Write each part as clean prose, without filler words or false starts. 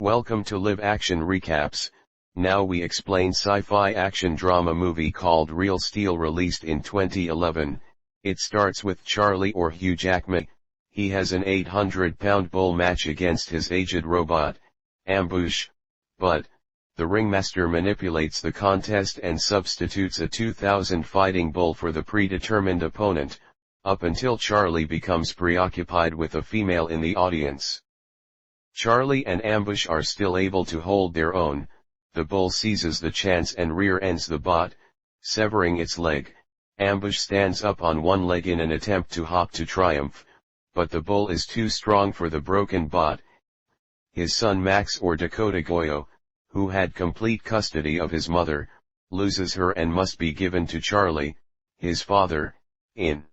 Welcome to Live Action Recaps. Now we explain sci-fi action drama movie called Real Steel, released in 2011. It starts with Charlie, or Hugh Jackman. He has an 800-pound bull match against his aged robot, Ambush. But the ringmaster manipulates the contest and substitutes a 2000 fighting bull for the predetermined opponent, up until Charlie becomes preoccupied with a female in the audience. Charlie and Ambush are still able to hold their own. The bull seizes the chance and rear-ends the bot, severing its leg. Ambush stands up on one leg in an attempt to hop to triumph, but the bull is too strong for the broken bot. His son Max, or Dakota Goyo, who had complete custody of his mother, loses her and must be given to Charlie, his father. In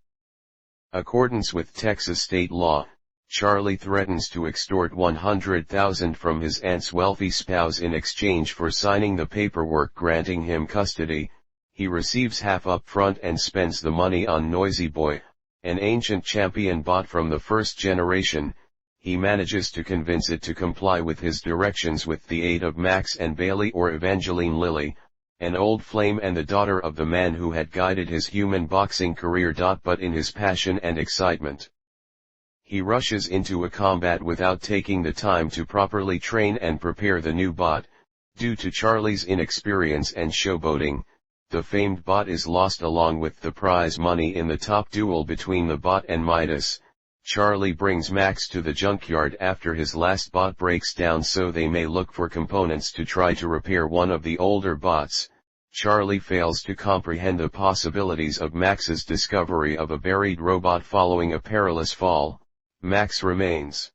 accordance with Texas state law, Charlie threatens to extort $100,000 from his aunt's wealthy spouse in exchange for signing the paperwork granting him custody. He receives half up front and spends the money on Noisy Boy, an ancient champion bot from the first generation. He manages to convince it to comply with his directions with the aid of Max and Bailey, or Evangeline Lilly, an old flame and the daughter of the man who had guided his human boxing career. But in his passion and excitement, he rushes into a combat without taking the time to properly train and prepare the new bot. Due to Charlie's inexperience and showboating, the famed bot is lost along with the prize money in the top duel between the bot and Midas. Charlie brings Max to the junkyard after his last bot breaks down so they may look for components to try to repair one of the older bots. Charlie fails to comprehend the possibilities of Max's discovery of a buried robot following a perilous fall. Max remains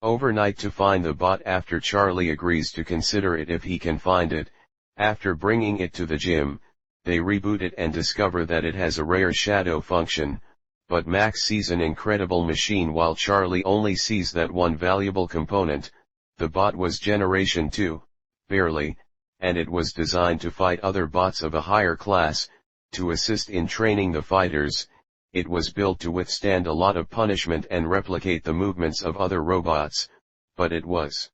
overnight to find the bot after Charlie agrees to consider it if he can find it. After bringing it to the gym, they reboot it and discover that it has a rare shadow function, but Max sees an incredible machine while Charlie only sees that one valuable component. The bot was Generation 2, barely, and it was designed to fight other bots of a higher class, to assist in training the fighters. It was built to withstand a lot of punishment and replicate the movements of other robots, but it was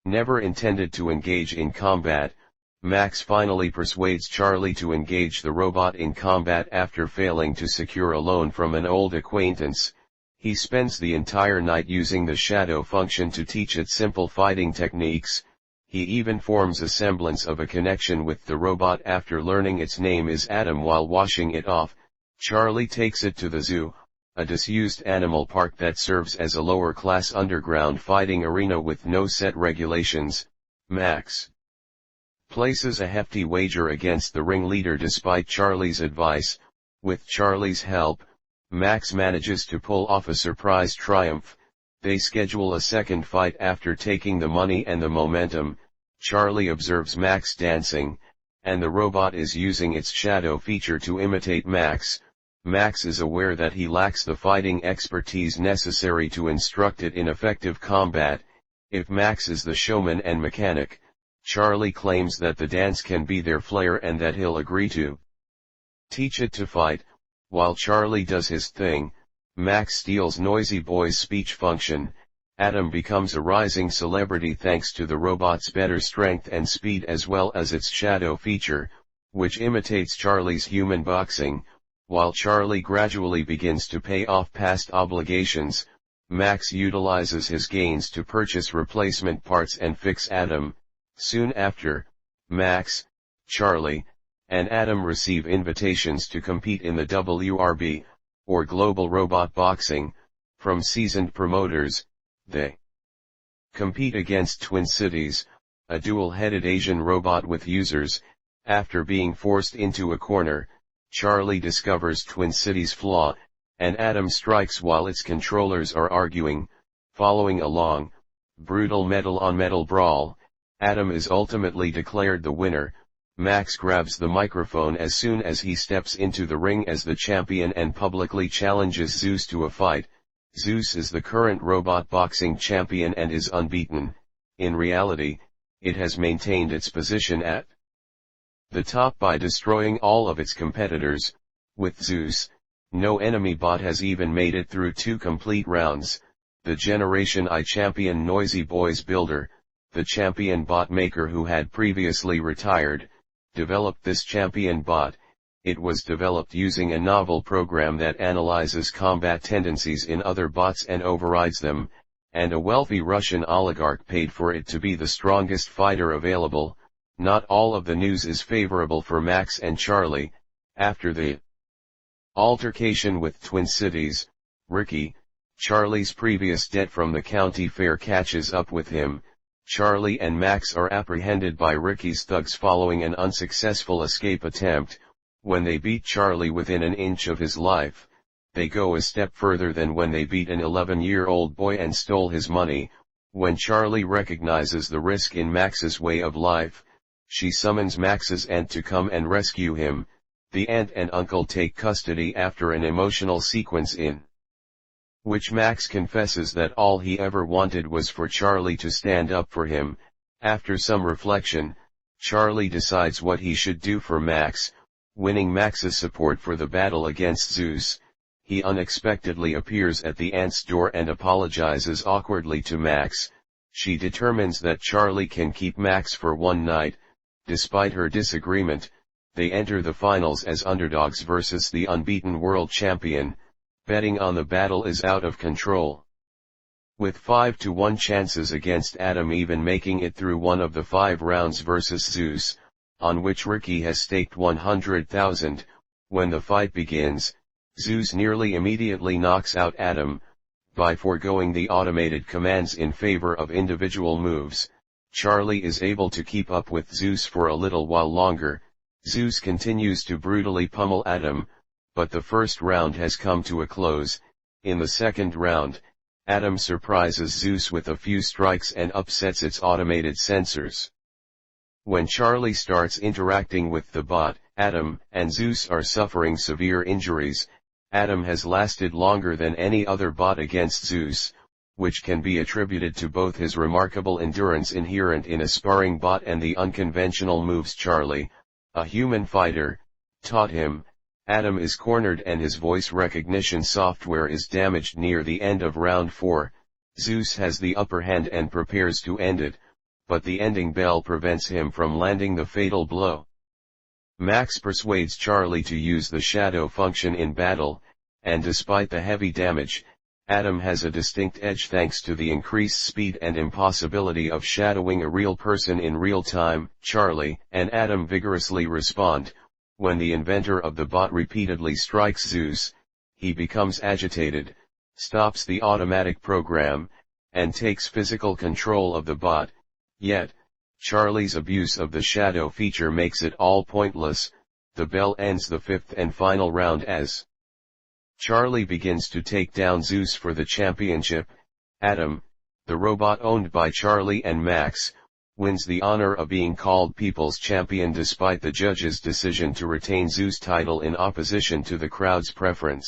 never intended to engage in combat. Max finally persuades Charlie to engage the robot in combat after failing to secure a loan from an old acquaintance. He spends the entire night using the shadow function to teach it simple fighting techniques. He even forms a semblance of a connection with the robot after learning its name is Adam while washing it off. Charlie takes it to the zoo, a disused animal park that serves as a lower-class underground fighting arena with no set regulations. Max places a hefty wager against the ringleader despite Charlie's advice. With Charlie's help, Max manages to pull off a surprise triumph. They schedule a second fight after taking the money and the momentum. Charlie observes Max dancing, and the robot is using its shadow feature to imitate Max. Max is aware that he lacks the fighting expertise necessary to instruct it in effective combat. If Max is the showman and mechanic, Charlie claims that the dance can be their flair and that he'll agree to teach it to fight. While Charlie does his thing, Max steals Noisy Boy's speech function. Adam becomes a rising celebrity thanks to the robot's better strength and speed as well as its shadow feature, which imitates Charlie's human boxing. While Charlie gradually begins to pay off past obligations, Max utilizes his gains to purchase replacement parts and fix Adam. Soon after, Max, Charlie, and Adam receive invitations to compete in the WRB, or Global Robot Boxing, from seasoned promoters. They compete against Twin Cities, a dual-headed Asian robot with users. After being forced into a corner, Charlie discovers Twin Cities' flaw, and Adam strikes while its controllers are arguing. Following a long, brutal metal-on-metal brawl, Adam is ultimately declared the winner. Max grabs the microphone as soon as he steps into the ring as the champion and publicly challenges Zeus to a fight. Zeus is the current robot boxing champion and is unbeaten. In reality, it has maintained its position at the top by destroying all of its competitors. With Zeus, no enemy bot has even made it through 2 complete rounds. The Generation I champion Noisy Boy's builder, the champion bot maker who had previously retired, developed this champion bot. It was developed using a novel program that analyzes combat tendencies in other bots and overrides them, and a wealthy Russian oligarch paid for it to be the strongest fighter available. Not all of the news is favorable for Max and Charlie. After the altercation with Twin Cities, Ricky, Charlie's previous debt from the county fair, catches up with him. Charlie and Max are apprehended by Ricky's thugs following an unsuccessful escape attempt. When they beat Charlie within an inch of his life, they go a step further than when they beat an 11-year-old boy and stole his money. When Charlie recognizes the risk in Max's way of life, she summons Max's aunt to come and rescue him. The aunt and uncle take custody after an emotional sequence in which Max confesses that all he ever wanted was for Charlie to stand up for him. After some reflection, Charlie decides what he should do for Max, winning Max's support for the battle against Zeus. He unexpectedly appears at the aunt's door and apologizes awkwardly to Max. She determines that Charlie can keep Max for one night. Despite her disagreement, they enter the finals as underdogs versus the unbeaten world champion. Betting on the battle is out of control, with 5-1 chances against Adam even making it through one of the 5 rounds versus Zeus, on which Ricky has staked 100,000. When the fight begins, Zeus nearly immediately knocks out Adam, by foregoing the automated commands in favor of individual moves. Charlie is able to keep up with Zeus for a little while longer. Zeus continues to brutally pummel Adam, but the first round has come to a close. In the second round, Adam surprises Zeus with a few strikes and upsets its automated sensors. When Charlie starts interacting with the bot, Adam and Zeus are suffering severe injuries. Adam has lasted longer than any other bot against Zeus, which can be attributed to both his remarkable endurance inherent in a sparring bot and the unconventional moves Charlie, a human fighter, taught him. Adam is cornered and his voice recognition software is damaged near the end of round 4. Zeus has the upper hand and prepares to end it, but the ending bell prevents him from landing the fatal blow. Max persuades Charlie to use the shadow function in battle, and despite the heavy damage, Adam has a distinct edge thanks to the increased speed and impossibility of shadowing a real person in real time. Charlie and Adam vigorously respond. When the inventor of the bot repeatedly strikes Zeus, he becomes agitated, stops the automatic program, and takes physical control of the bot. Yet, Charlie's abuse of the shadow feature makes it all pointless. The bell ends the 5th and final round as Charlie begins to take down Zeus for the championship. Adam, the robot owned by Charlie and Max, wins the honor of being called People's Champion despite the judge's decision to retain Zeus' title in opposition to the crowd's preference.